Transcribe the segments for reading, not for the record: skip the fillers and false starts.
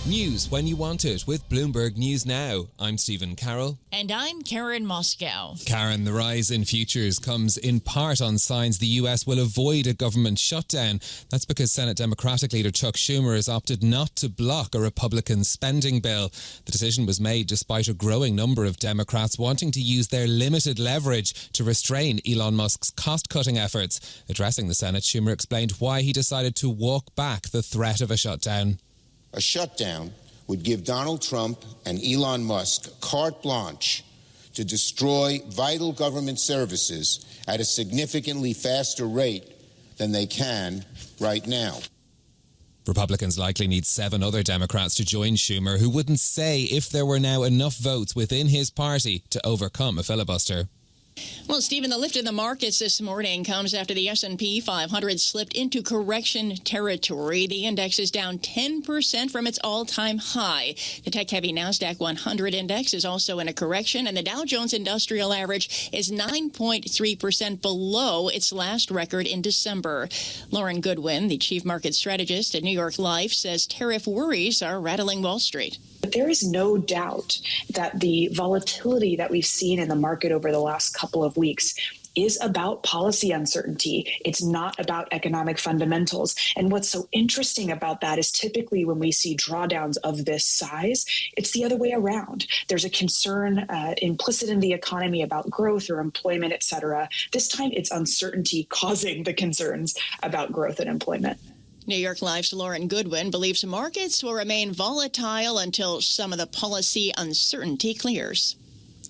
News when you want it with Bloomberg News Now. I'm Stephen Carroll. And I'm Karen Moskow. Karen, the rise in futures comes in part on signs the US will avoid a government shutdown. That's because Senate Democratic leader Chuck Schumer has opted not to block a Republican spending bill. The decision was made despite a growing number of Democrats wanting to use their limited leverage to restrain Elon Musk's cost-cutting efforts. Addressing the Senate, Schumer explained why he decided to walk back the threat of a shutdown. A shutdown would give Donald Trump and Elon Musk carte blanche to destroy vital government services at a significantly faster rate than they can right now. Republicans likely need 7 other Democrats to join Schumer, who wouldn't say if there were now enough votes within his party to overcome a filibuster. Well, Stephen, the lift in the markets this morning comes after the S&P 500 slipped into correction territory. The index is down 10% from its all-time high. The tech-heavy NASDAQ 100 index is also in a correction, and the Dow Jones Industrial Average is 9.3% below its last record in December. Lauren Goodwin, the chief market strategist at New York Life, says tariff worries are rattling Wall Street. But there is no doubt that the volatility that we've seen in the market over the last couple of weeks is about policy uncertainty. It's not about economic fundamentals. And what's so interesting about that is typically when we see drawdowns of this size, it's the other way around. There's a concern implicit in the economy about growth or employment, et cetera. This time it's uncertainty causing the concerns about growth and employment. New York Life's Lauren Goodwin believes markets will remain volatile until some of the policy uncertainty clears.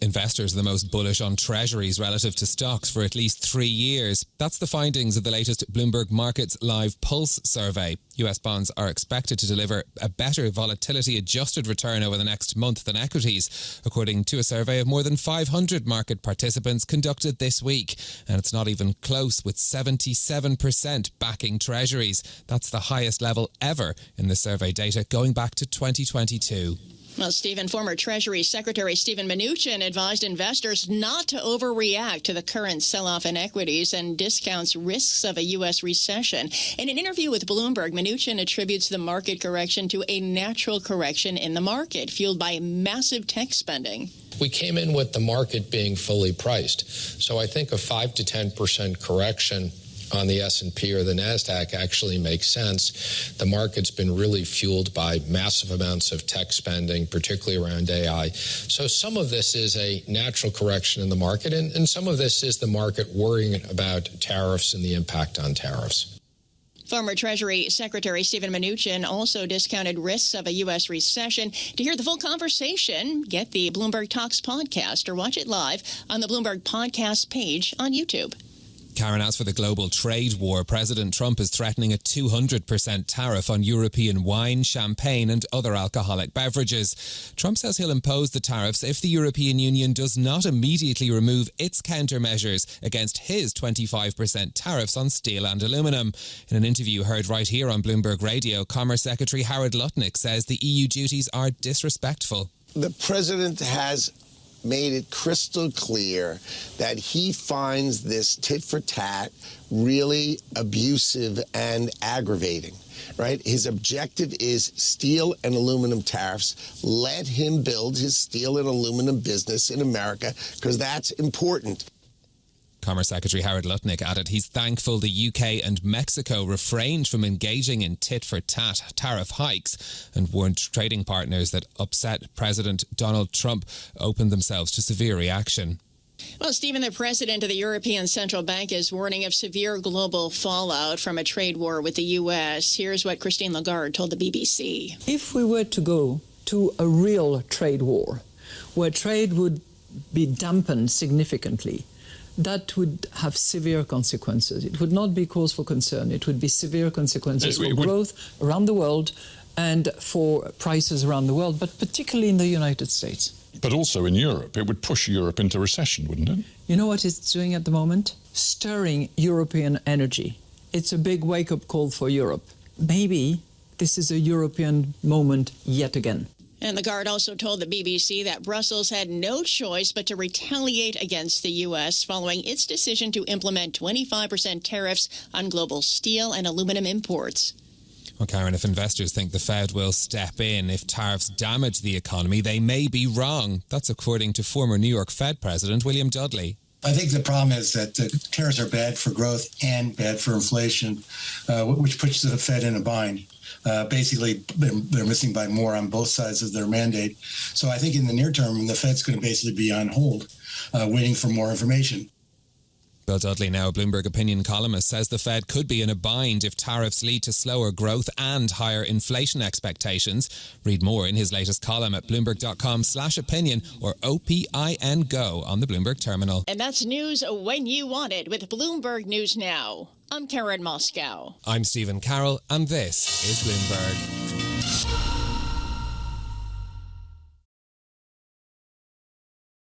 Investors are the most bullish on treasuries relative to stocks for at least 3 years. That's the findings of the latest Bloomberg Markets Live Pulse survey. US bonds are expected to deliver a better volatility-adjusted return over the next month than equities, according to a survey of more than 500 market participants conducted this week. And it's not even close, with 77% backing treasuries. That's the highest level ever in the survey data, going back to 2022. Well, Stephen, former Treasury Secretary Stephen Mnuchin advised investors not to overreact to the current sell-off in equities and discounts risks of a U.S. recession. In an interview with Bloomberg, Mnuchin attributes the market correction to a natural correction in the market, fueled by massive tech spending. We came in with the market being fully priced. So I think a 5 to 10% correction on the S&P or the NASDAQ actually makes sense. The market's been really fueled by massive amounts of tech spending, particularly around AI. So some of this is a natural correction in the market, and some of this is the market worrying about tariffs and the impact on tariffs. Former Treasury Secretary Stephen Mnuchin also discounted risks of a U.S. recession. To hear the full conversation, get the Bloomberg Talks podcast or watch it live on the Bloomberg Podcast page on YouTube. Karen, as for the global trade war, President Trump is threatening a 200% tariff on European wine, champagne and other alcoholic beverages. Trump says he'll impose the tariffs if the European Union does not immediately remove its countermeasures against his 25% tariffs on steel and aluminium. In an interview heard right here on Bloomberg Radio, Commerce Secretary Howard Lutnick says the EU duties are disrespectful. The president has made it crystal clear that he finds this tit-for-tat really abusive and aggravating, right? His objective is steel and aluminum tariffs. Let him build his steel and aluminum business in America, because that's important. Commerce Secretary Howard Lutnick added he's thankful the UK and Mexico refrained from engaging in tit-for-tat tariff hikes and warned trading partners that upset President Donald Trump opened themselves to severe reaction. Well, Stephen, the president of the European Central Bank is warning of severe global fallout from a trade war with the U.S. Here's what Christine Lagarde told the BBC. If we were to go to a real trade war, where trade would be dampened significantly, that would have severe consequences. It would not be cause for concern. It would be severe consequences for growth around the world and for prices around the world, but particularly in the United States. But also in Europe. It would push Europe into recession, wouldn't it? You know what it's doing at the moment? Stirring European energy. It's a big wake-up call for Europe. Maybe this is a European moment yet again. And Lagarde also told the BBC that Brussels had no choice but to retaliate against the U.S. following its decision to implement 25% tariffs on global steel and aluminum imports. Well, Karen, if investors think the Fed will step in if tariffs damage the economy, they may be wrong. That's according to former New York Fed President William Dudley. I think the problem is that the tariffs are bad for growth and bad for inflation, which puts the Fed in a bind. Basically, they're missing by more on both sides of their mandate. So I think in the near term, the Fed's going to basically be on hold, waiting for more information. Bill Dudley, now a Bloomberg opinion columnist, says the Fed could be in a bind if tariffs lead to slower growth and higher inflation expectations. Read more in his latest column at bloomberg.com/opinion or OPIN Go on the Bloomberg terminal. And that's news when you want it with Bloomberg News Now. I'm Karen Moskow. I'm Stephen Carroll, and this is Bloomberg.